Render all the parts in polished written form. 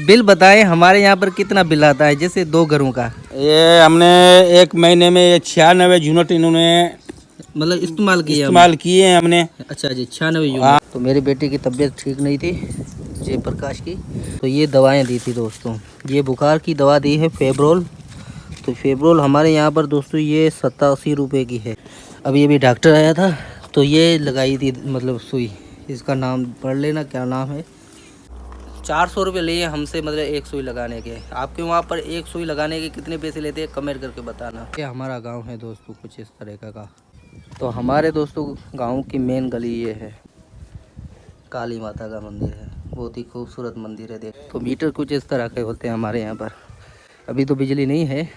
Bill बताएं हमारे यहाँ पर कितना बिल आता है, जैसे 2 घरों का। ये हमने एक महीने में 96 यूनिट इन्होंने मतलब इस्तेमाल किए हैं हमने। अच्छा जी, 96 यूनिट। तो मेरी बेटी की तबीयत ठीक नहीं थी, जयप्रकाश की, तो ये दवाएं दी थी दोस्तों। ये बुखार की दवा दी है फेब्रोल। तो फेब्रोल हमारे यहाँ पर दोस्तों ये 87 रुपये की है। अभी अभी डॉक्टर आया था तो ये लगाई थी, मतलब सुई। इसका नाम पढ़ लेना, क्या नाम है। 400 रुपये लिए हमसे, मतलब एक सुई लगाने के। आपके वहाँ पर एक सुई लगाने के कितने पैसे लेते हैं, कमेंट करके बताना। ये हमारा गांव है दोस्तों, कुछ इस तरह का। तो हमारे दोस्तों गांव की मेन गली ये है, काली माता का मंदिर है, बहुत ही खूबसूरत मंदिर है। देख तो मीटर कुछ इस तरह के होते हैं हमारे यहाँ पर। अभी तो बिजली नहीं है,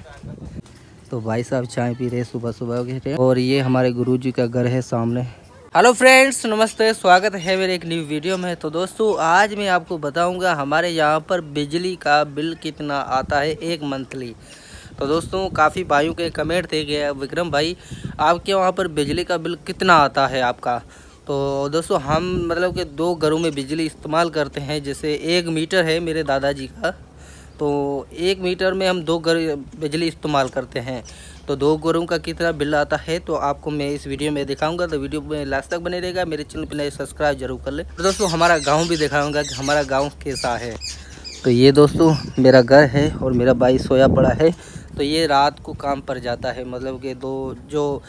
तो भाई साहब चाय पी रहे सुबह सुबह के। और ये हमारे गुरुजी का घर है सामने। हेलो फ्रेंड्स, नमस्ते, स्वागत है मेरे एक न्यू वीडियो में। तो दोस्तों आज मैं आपको बताऊंगा हमारे यहाँ पर बिजली का बिल कितना आता है एक मंथली। तो दोस्तों काफ़ी भाइयों के कमेंट थे कि विक्रम भाई आपके वहाँ पर बिजली का बिल कितना आता है आपका। तो दोस्तों हम मतलब कि 2 घरों में बिजली इस्तेमाल करते हैं। जैसे 1 मीटर है मेरे दादाजी का, तो 1 मीटर में हम 2 घर बिजली इस्तेमाल करते हैं। तो 2 घरों का कितना बिल आता है तो आपको मैं इस वीडियो में दिखाऊंगा। तो वीडियो में लास्ट तक बने रहेगा। मेरे चैनल पर नए सब्सक्राइब जरूर कर ले। तो दोस्तों हमारा गांव भी दिखाऊंगा कि हमारा गांव कैसा है। तो ये दोस्तों मेरा घर है और मेरा भाई सोया पड़ा है। तो ये रात को काम पर जाता है, मतलब कि जो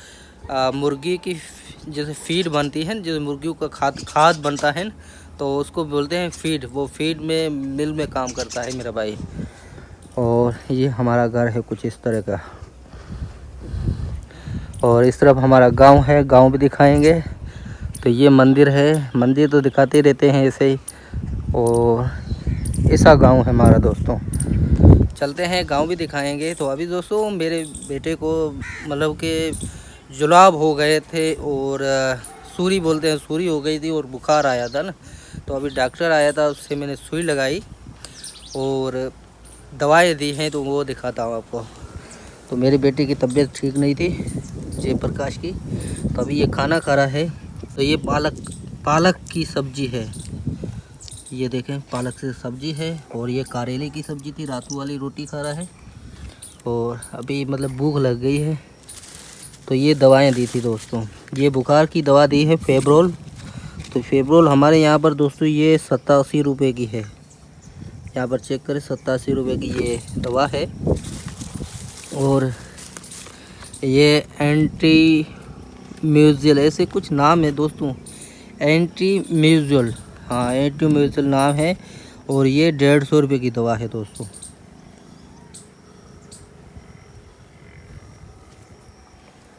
मुर्गी की जैसे फीड बनती है, जो मुर्गियों का खाद बनता है, तो उसको बोलते हैं फीड। वो फीड में मिल में काम करता है मेरा भाई। और ये हमारा घर है कुछ इस तरह का। और इस तरफ हमारा गांव है, गांव भी दिखाएंगे। तो ये मंदिर है, मंदिर तो दिखाते रहते हैं ऐसे ही। और ऐसा गांव है हमारा दोस्तों। चलते हैं, गांव भी दिखाएंगे। तो अभी दोस्तों मेरे बेटे को मतलब कि जुलाब हो गए थे और सूरी बोलते हैं, सूरी हो गई थी और बुखार आया था ना। तो अभी डॉक्टर आया था, उससे मैंने सुई लगाई और दवाएं दी हैं, तो वो दिखाता हूँ आपको। तो मेरी बेटी की तबीयत ठीक नहीं थी, जयप्रकाश की, तो अभी ये खाना खा रहा है। तो ये पालक की सब्जी है, ये देखें पालक से सब्जी है। और ये करेले की सब्जी थी, रातू वाली रोटी खा रहा है। और अभी मतलब भूख लग गई है, तो ये दवाएं दी थी दोस्तों। ये बुखार की दवा दी है फेब्रोल। तो फेब्रोल हमारे यहाँ पर दोस्तों ये 87 रुपये की है। यहाँ पर चेक करें, 87 रुपये की ये दवा है। और ये एंटी म्यूजियल ऐसे कुछ नाम है दोस्तों, एंटी म्यूजियल, हाँ एंटी म्यूजियल नाम है। और ये 150 रुपये की दवा है दोस्तों।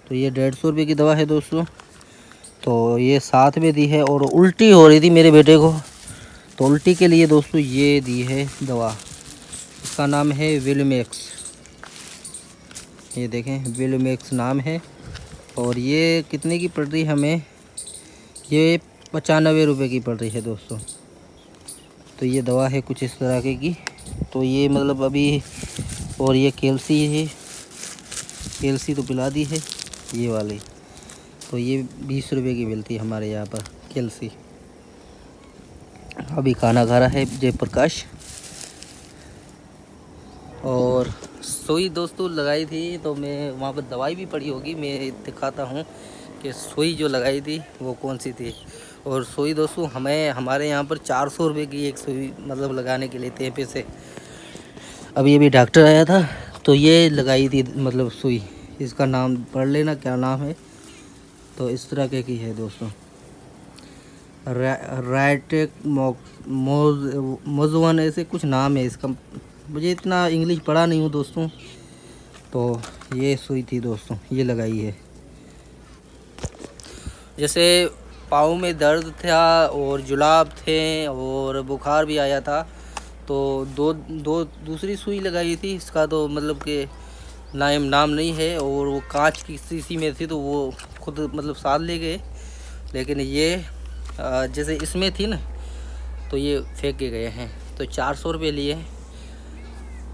तो ये 150 रुपये की दवा है दोस्तों। तो ये साथ में दी है। और उल्टी हो रही थी मेरे बेटे को, तो उल्टी के लिए दोस्तों ये दी है दवा। इसका नाम है विलमैक्स, ये देखें विलमैक्स नाम है। और ये कितने की पड़ रही है हमें, ये 95 रुपये की पड़ रही है दोस्तों। तो ये दवा है कुछ इस तरह की। तो ये मतलब अभी, और ये कैल्सी है, कैल्सी तो पिला दी है ये वाली। तो ये 20 रुपये की मिलती है हमारे यहाँ पर कैल्सी। अभी खाना खा रहा है जयप्रकाश। और सुई दोस्तों लगाई थी, तो मैं वहाँ पर दवाई भी पड़ी होगी, मैं दिखाता हूँ कि सुई जो लगाई थी वो कौन सी थी। और सुई दोस्तों हमारे यहाँ पर 400 रुपये की एक सुई मतलब लगाने के लेते हैं पैसे। अभी डॉक्टर आया था तो ये लगाई थी मतलब सुई। इसका नाम पढ़ लेना, क्या नाम है। तो इस तरह के की है दोस्तों, राइटेक मोजवन ऐसे कुछ नाम है इसका, मुझे इतना इंग्लिश पढ़ा नहीं हूँ दोस्तों। तो ये सुई थी दोस्तों, ये लगाई है। जैसे पाँव में दर्द था और जुलाब थे और बुखार भी आया था, तो दूसरी सुई लगाई थी। इसका तो मतलब कि नाम नहीं है। और वो कांच की शीशी में थी, तो वो खुद मतलब साथ ले गए। लेकिन ये जैसे इसमें थी ना, तो ये फेंक के गए हैं। तो 400 रुपये लिए,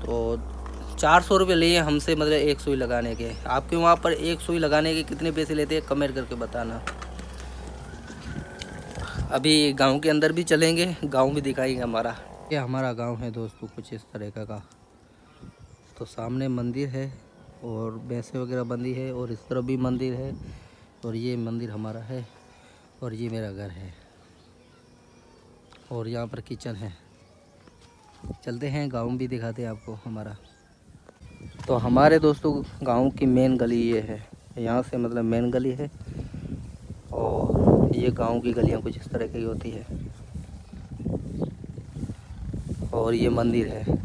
तो 400 रुपये लिए हमसे, मतलब एक सुई लगाने के। आपके वहाँ पर एक सुई लगाने के कितने पैसे लेते हैं, कमेंट करके बताना। अभी गांव के अंदर भी चलेंगे, गांव भी दिखाएंगे हमारा। ये हमारा गांव है दोस्तों, कुछ इस तरह का। तो सामने मंदिर है और भैंसे वगैरह बंधी है और इस तरफ भी मंदिर है और ये मंदिर हमारा है और ये मेरा घर है और यहाँ पर किचन है। चलते हैं गांव भी दिखाते हैं आपको हमारा। तो हमारे दोस्तों गांव की मेन गली ये है, यहाँ से मतलब मेन गली है और ये गांव की गलियाँ कुछ इस तरह की होती है और ये मंदिर है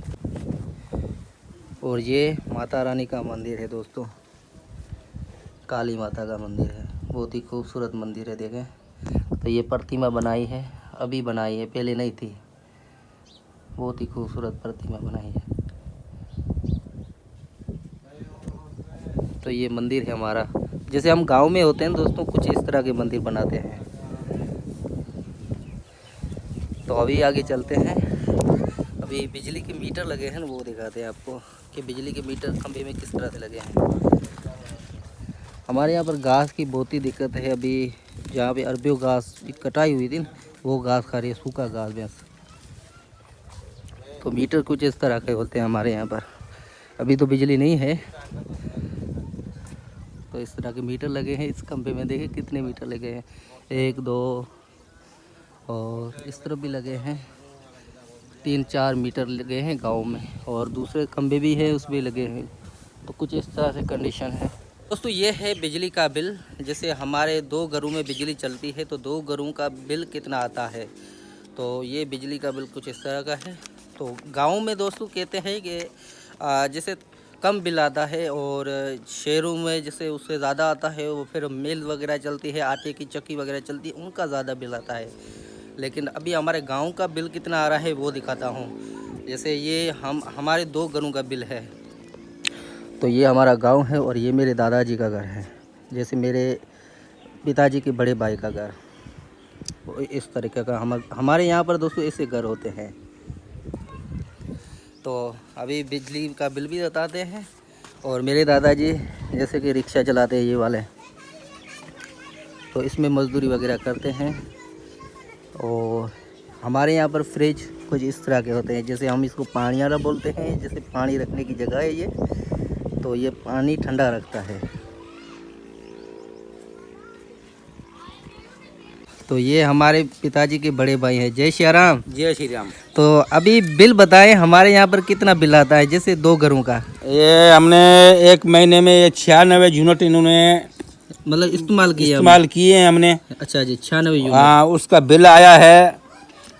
और ये माता रानी का मंदिर है दोस्तों, काली माता का मंदिर है। बहुत ही खूबसूरत मंदिर है, देखें। तो ये प्रतिमा बनाई है, अभी बनाई है, पहले नहीं थी। बहुत ही खूबसूरत प्रतिमा बनाई है। तो ये मंदिर है हमारा। जैसे हम गांव में होते हैं दोस्तों, कुछ इस तरह के मंदिर बनाते हैं। तो अभी आगे चलते हैं। अभी बिजली के मीटर लगे हैं, वो दिखाते हैं आपको कि बिजली के मीटर खंभे में किस तरह से लगे हैं। हमारे यहाँ पर घास की बहुत ही दिक्कत है। अभी जहाँ पे अरबियों घास कटाई हुई थी, वो घास खा रही है, सूखा घास भैंस। तो मीटर कुछ इस तरह के होते हैं हमारे यहाँ पर। अभी तो बिजली नहीं है, तो इस तरह के मीटर लगे हैं इस खंभे में। देखिए कितने मीटर लगे हैं, 1 2 और इस तरफ भी लगे हैं, 3-4 मीटर लगे हैं गांव में और दूसरे खंभे भी है, उस भी लगे हैं। तो कुछ इस तरह से कंडीशन है दोस्तों। ये है बिजली का बिल। जैसे हमारे 2 घरों में बिजली चलती है तो 2 घरों का बिल कितना आता है। तो ये बिजली का बिल कुछ इस तरह का है। तो गांव में दोस्तों कहते हैं कि जैसे कम बिल आता है और शहरों में जैसे उससे ज़्यादा आता है। वो फिर मिल वगैरह चलती है, आटे की चक्की वगैरह चलती है, उनका ज़्यादा बिल आता है। लेकिन अभी हमारे गांव का बिल कितना आ रहा है वो दिखाता हूँ। जैसे ये हमारे 2 घरों का बिल है। तो ये हमारा गांव है और ये मेरे दादाजी का घर है। जैसे मेरे पिताजी के बड़े भाई का घर, इस तरीके का हमारे यहाँ पर दोस्तों ऐसे घर होते हैं। तो अभी बिजली का बिल भी बताते हैं। और मेरे दादाजी जैसे कि रिक्शा चलाते हैं ये वाले, तो इसमें मजदूरी वगैरह करते हैं। और हमारे यहाँ पर फ्रिज कुछ इस तरह के होते हैं। जैसे हम इसको पानियारा बोलते हैं, जैसे पानी रखने की जगह है ये। तो ये पानी ठंडा रखता है। तो ये हमारे पिताजी के बड़े भाई हैं। जय श्री राम। जय श्री राम। तो अभी बिल बताएं हमारे यहाँ पर कितना बिल आता है, जैसे 2 घरों का। ये हमने 1 महीने में ये 96 यूनिट इन्होंने मतलब इस्तेमाल किए हैं हमने। अच्छा जी, 96 यूनिट। हाँ, उसका बिल आया है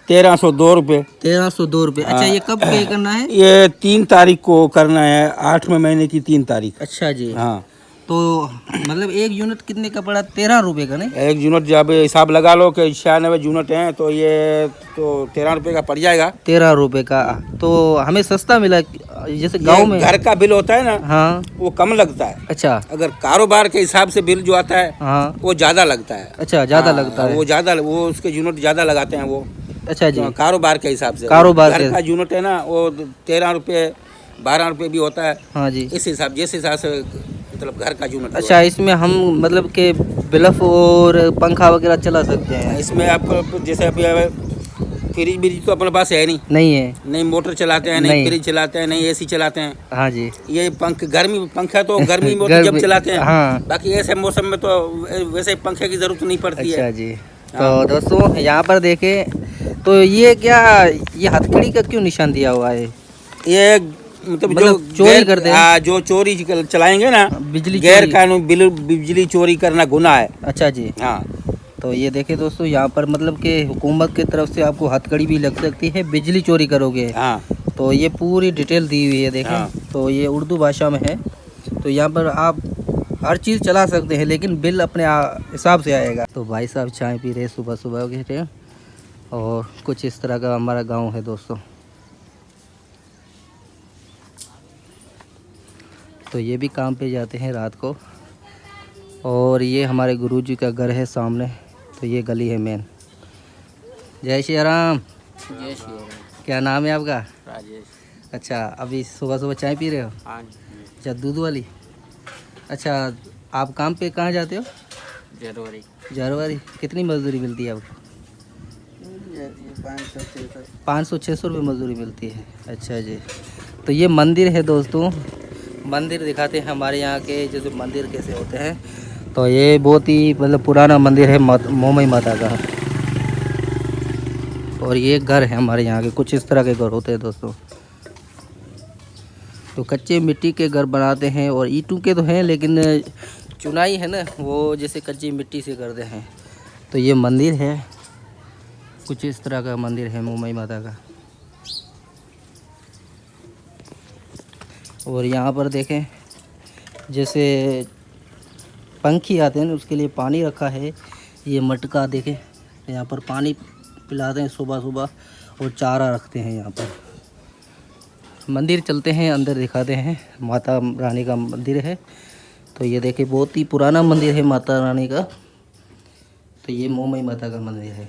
1302 रुपये। 1302 रुपये। अच्छा, ये कब पे करना है? ये 3 तारीख को करना है, 8वें महीने की 3 तारीख। अच्छा जी। हाँ। तो मतलब 1 यूनिट कितने का पड़ा? 13 रुपये का नहीं? 1 यूनिट जब हिसाब लगा लो कि 96 यूनिट हैं तो ये तो 13 रुपये का पड़ जाएगा। 13 रुपये का। तो हमें सस्ता मिला। जैसे गांव में घर का बिल होता है ना, हाँ, वो कम लगता है। अच्छा। अगर कारोबार के हिसाब से बिल जो आता है, हाँ, वो ज़्यादा लगता है। अच्छा, ज़्यादा लगता है। वो उसके यूनिट ज़्यादा लगाते हैं वो। अच्छा जी। तो कारोबार के हिसाब से घर का यूनिट है ना, वो 13 रुपये 12 रुपये भी होता है। हाँ जी। जिस हिसाब से मतलब घर का यूनिट। अच्छा, इसमें हम मतलब के बल्ब और पंखा वगैरह चला सकते हैं? इसमें आप जैसे अभी फ्रिज तो अपने पास है नहीं है। नहीं मोटर चलाते हैं, नहीं फ्रिज चलाते हैं, नहीं एसी चलाते हैं। हाँ जी। ये पंखा तो गर्मी में जब चलाते हैं। हाँ। बाकी ऐसे मौसम में तो वैसे पंखे की जरूरत नहीं पड़ती है। अच्छा जी। तो दोस्तों यहाँ पर देखें तो ये क्या, ये हथकड़ी का क्यों निशान दिया हुआ है? ये मतलब जो चोरी करते हैं, जो चोरी चलाएंगे ना, बिजली गैर कानून बिजली चोरी करना गुनाह है। अच्छा जी। हाँ। तो ये देखें दोस्तों, यहाँ पर मतलब कि हुकूमत की तरफ से आपको हथकड़ी भी लग सकती है, बिजली चोरी करोगे। हाँ। तो ये पूरी डिटेल दी हुई है, देखें। हाँ। तो ये उर्दू भाषा में है। तो यहाँ पर आप हर चीज़ चला सकते हैं, लेकिन बिल अपने हिसाब से आएगा। तो भाई साहब चाय पी रहे सुबह सुबह के, और कुछ इस तरह का हमारा गाँव है दोस्तों। तो ये भी काम पे जाते हैं रात को। और ये हमारे गुरुजी का घर है सामने। तो ये गली है मेन। जय श्री राम। जय श्री राम। क्या नाम है आपका? राजेश। अच्छा, अभी सुबह सुबह चाय पी रहे हो? हाँ। अच्छा, दूध वाली। अच्छा, आप काम पे कहाँ जाते हो? जनवरी। जनवरी। कितनी मजदूरी मिलती है आपको? 500-600 रुपये मजदूरी मिलती है। अच्छा जी। तो ये मंदिर है दोस्तों, मंदिर दिखाते हैं हमारे यहाँ के जैसे मंदिर कैसे होते हैं। तो ये बहुत ही मतलब पुराना मंदिर है मोमई माता का। और ये घर है हमारे यहाँ के, कुछ इस तरह के घर होते हैं दोस्तों। तो कच्चे मिट्टी के घर बनाते हैं और ईंटों के तो हैं, लेकिन चुनाई है ना, वो जैसे कच्ची मिट्टी से करते हैं। तो ये मंदिर है, कुछ इस तरह का मंदिर है मोमई माता का। और यहाँ पर देखें जैसे पंखी आते हैं ना, उसके लिए पानी रखा है। ये मटका देखें, यहाँ पर पानी पिलाते हैं सुबह सुबह, और चारा रखते हैं यहाँ पर। मंदिर चलते हैं, अंदर दिखाते हैं। माता रानी का मंदिर है। तो ये देखिए बहुत ही पुराना मंदिर है माता रानी का। तो ये मोमई माता का मंदिर है।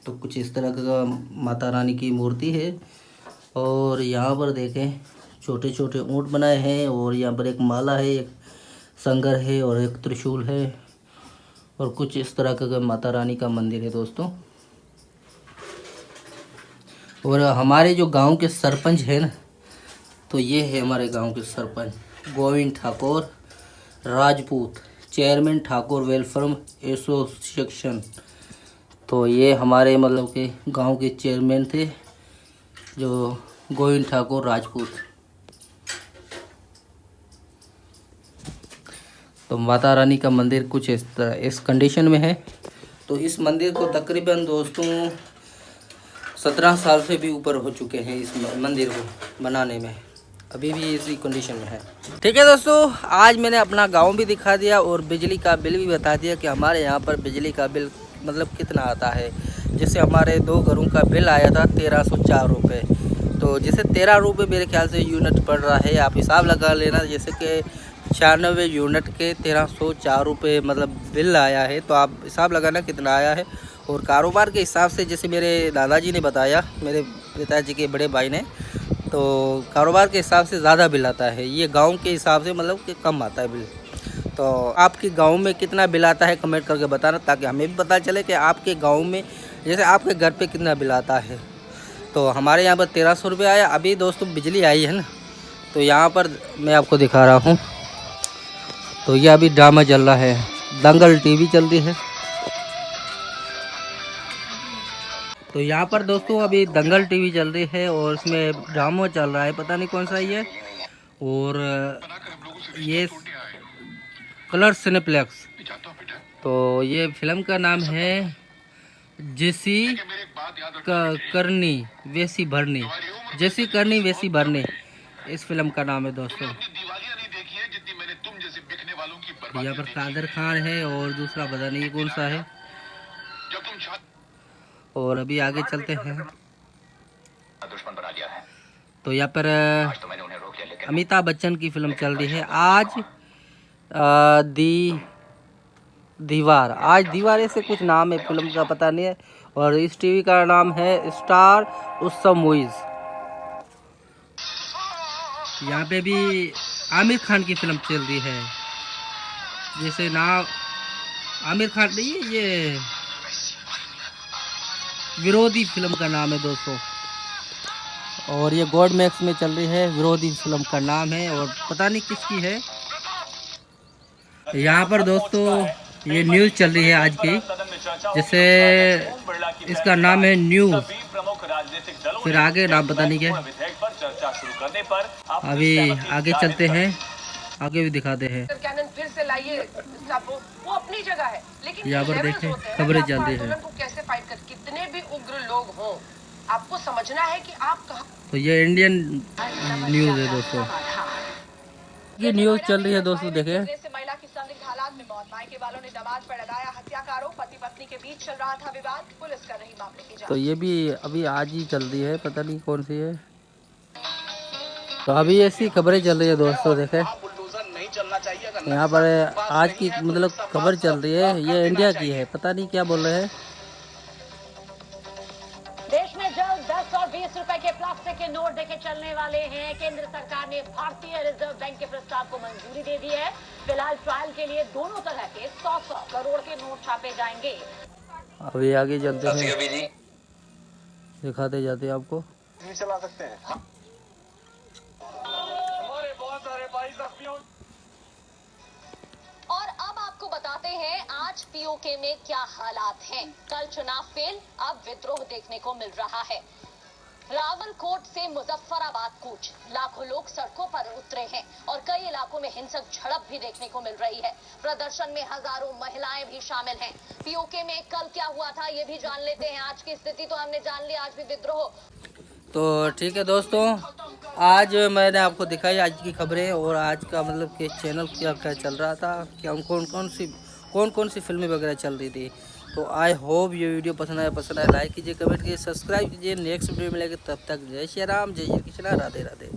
तो कुछ इस तरह का माता रानी की मूर्ति है। और यहाँ पर देखें छोटे छोटे ऊँट बनाए हैं, और यहाँ पर एक माला है, एक संगर है और एक त्रिशूल है। और कुछ इस तरह का माता रानी का मंदिर है दोस्तों। और हमारे जो गांव के सरपंच है ना, तो ये है हमारे गांव के sarpanch Govind Thakur Rajput, chairman Thakur welfare association. तो ये हमारे मतलब के गांव के चेयरमैन थे, जो गोविंद ठाकुर राजपूत। तो माता रानी का मंदिर कुछ इस तरह इस कंडीशन में है। तो इस मंदिर को तकरीबन दोस्तों 17 साल से भी ऊपर हो चुके हैं इस मंदिर को बनाने में, अभी भी इसी कंडीशन में है। ठीक है दोस्तों, आज मैंने अपना गांव भी दिखा दिया और बिजली का बिल भी बता दिया कि हमारे यहाँ पर बिजली का बिल मतलब कितना आता है। जैसे हमारे 2 घरों का बिल आया था 1304 रुपये। तो जैसे 13 रुपये मेरे ख्याल से यूनिट पड़ रहा है, आप हिसाब लगा लेना। जैसे कि 96 यूनिट के 1304 रुपये मतलब बिल आया है, तो आप हिसाब लगाना कितना आया है। और कारोबार के हिसाब से जैसे मेरे दादाजी ने बताया, मेरे पिताजी के बड़े भाई ने, तो कारोबार के हिसाब से ज़्यादा बिल आता है। ये गांव के हिसाब से मतलब कि कम आता है बिल। तो आपके गांव में कितना बिल आता है कमेंट करके बताना, ताकि हमें भी पता चले कि आपके गांव में जैसे आपके घर पे कितना बिल आता है। तो हमारे यहाँ पर 1300 रुपये आया। अभी दोस्तों बिजली आई है ना, तो यहाँ पर मैं आपको दिखा रहा हूँ। तो ये अभी ड्रामा चल रहा है, दंगल टीवी चल रही है। तो यहाँ पर दोस्तों अभी दंगल टीवी चल रही है और इसमें ड्रामा चल रहा है, पता नहीं कौन सा ये। और ये कलर सिनेप्लेक्स। तो ये फिल्म का नाम है जैसी करनी वैसी भरनी, जैसी करनी वैसी भरनी, इस फिल्म का नाम है दोस्तों। यहाँ पर कादर खान है और दूसरा पता नहीं कौन सा है। और अभी आगे चलते हैं। तो यहाँ पर अमिताभ बच्चन की फिल्म चल रही है आज। दीवार, आज दीवार ऐसे कुछ नाम है फिल्म का, पता नहीं है। और इस टीवी का नाम है स्टार उत्सव मूवीज। यहाँ पे भी आमिर खान की फिल्म चल रही है, जैसे नाम आमिर खान नहीं है, ये विरोधी फिल्म का नाम है दोस्तों। और ये गॉड मैक्स में चल रही है, विरोधी फिल्म का नाम है और पता नहीं किसकी है। यहाँ पर दोस्तों ये न्यूज़ चल रही है आज की, जैसे इसका नाम है न्यूज़, फिर आगे नाम पता नहीं क्या। अभी आगे चलते हैं, आगे भी दिखाते हैं। यहाँ पर देखें खबरें चल रही है। कितने भी उग्र लोग हों, आपको समझना है कि आप कहाँ। तो ये इंडियन न्यूज़ है दोस्तों, ये न्यूज़ चल रही है दोस्तों। देखें महिला की संदिग्ध हालात में मौत, मायके वालों ने दामाद पर लगाया हत्याकारों, पति पत्नी के बीच चल रहा था विवाद, पुलिस कर रही मामले की जांच। तो ये भी अभी आज ही चल रही है, पता नहीं कौन सी है। तो अभी ऐसी खबरें चल रही है दोस्तों। देखें यहाँ पर आज की मतलब खबर चल रही है, ये इंडिया की है, पता नहीं क्या बोल रहे हैं। देश में जल्द 10 और 20 रुपए के प्लास्टिक के नोट देके चलने वाले हैं। केंद्र सरकार ने भारतीय रिजर्व बैंक के प्रस्ताव को मंजूरी दे दी है। फिलहाल ट्रायल के लिए दोनों तरह के 100 करोड़ के नोट छापे जाएंगे। अभी आगे चलते हैं, दिखाते जाते हैं आपको। चला सकते हैं हमारे बहुत सारे भाई साथियों। और अब आपको बताते हैं आज पीओके में क्या हालात हैं। कल चुनाव फेल, अब विद्रोह देखने को मिल रहा है। रावलकोट से मुजफ्फराबाद कूच, लाखों लोग सड़कों पर उतरे हैं और कई इलाकों में हिंसक झड़प भी देखने को मिल रही है। प्रदर्शन में हजारों महिलाएं भी शामिल हैं। पीओके में कल क्या हुआ था ये भी जान लेते हैं। आज की स्थिति तो हमने जान ली, आज भी विद्रोह। तो ठीक है दोस्तों, आज मैंने आपको दिखाई आज की खबरें और आज का मतलब कि चैनल क्या क्या चल रहा था, क्या कौन कौन सी फिल्में वगैरह चल रही थी। तो आई होप ये वीडियो पसंद आए लाइक कीजिए, कमेंट कीजिए, सब्सक्राइब कीजिए। नेक्स्ट वीडियो मिलेगी, तब तक जय श्री राम, जय श्री कृष्णा, राधे राधे।